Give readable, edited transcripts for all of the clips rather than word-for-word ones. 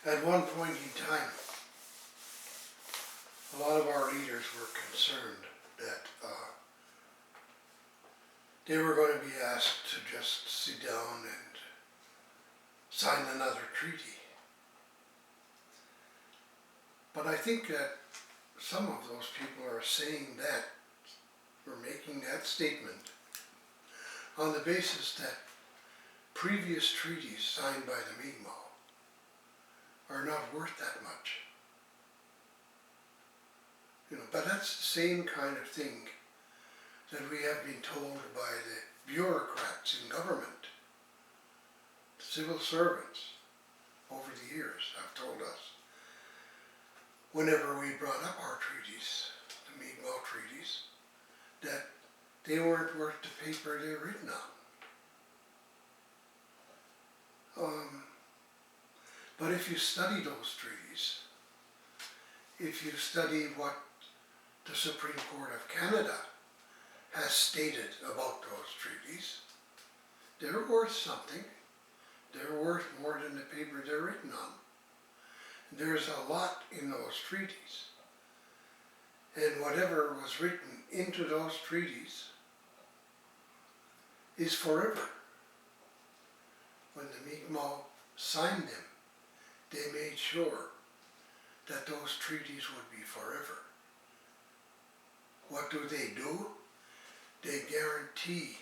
At one point in time, a lot of our leaders were concerned that they were going to be asked to just sit down and sign another treaty. But I think that some of those people are saying that, or making that statement, on the basis that previous treaties signed by the Mi'kmaq are not worth that much. You know, but that's the same kind of thing that we have been told by the bureaucrats in government. The civil servants over the years have told us, whenever we brought up our treaties, the Mi'kmaq treaties, that they weren't worth the paper they're written on. But if you study those treaties, if you study what the Supreme Court of Canada has stated about those treaties, they're worth something. They're worth more than the paper they're written on. There's a lot in those treaties. And whatever was written into those treaties is forever. When the Mi'kmaq signed them, they made sure that those treaties would be forever. What do? They guarantee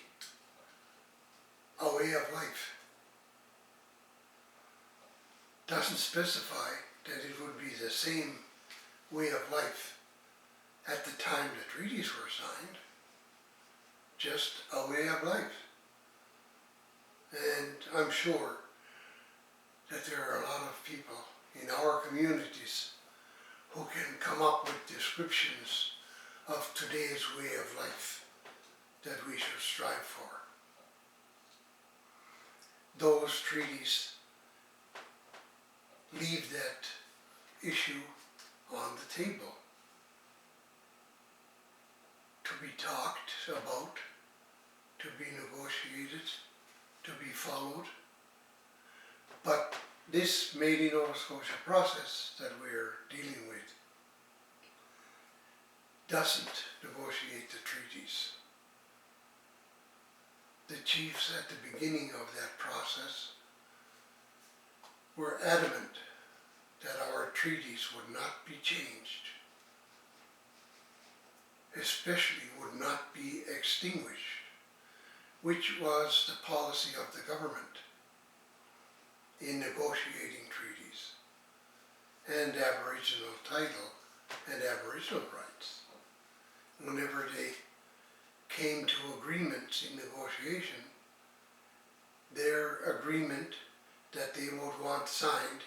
a way of life. Doesn't specify that it would be the same way of life at the time the treaties were signed, just a way of life. And I'm sure that there are a lot of people in our communities who can come up with descriptions of today's way of life that we should strive for. Those treaties leave that issue on the table to be talked about, to be negotiated, to be followed. But this Made in Nova Scotia process that we're dealing with doesn't negotiate the treaties. The chiefs at the beginning of that process were adamant that our treaties would not be changed, especially would not be extinguished, which was the policy of the government in negotiating treaties and Aboriginal title and Aboriginal rights. Whenever they came to agreements in negotiation, their agreement that they would want signed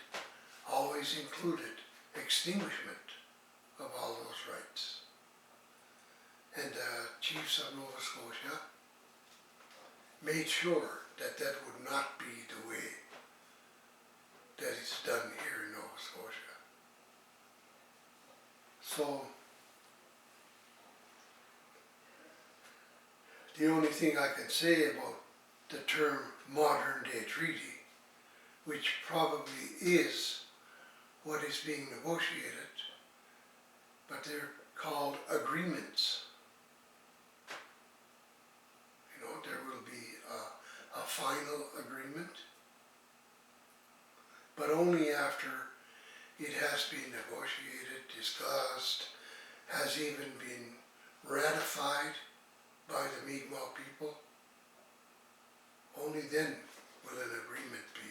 always included extinguishment of all those rights. And the chiefs of Nova Scotia made sure that that would not be the way that it's done here in Nova Scotia. So the only thing I can say about the term modern day treaty, which probably is what is being negotiated, but they're called agreements. You know, there will be a final agreement, but only after it has been negotiated, discussed, has even been ratified by the Mi'kmaq people. Only then will an agreement be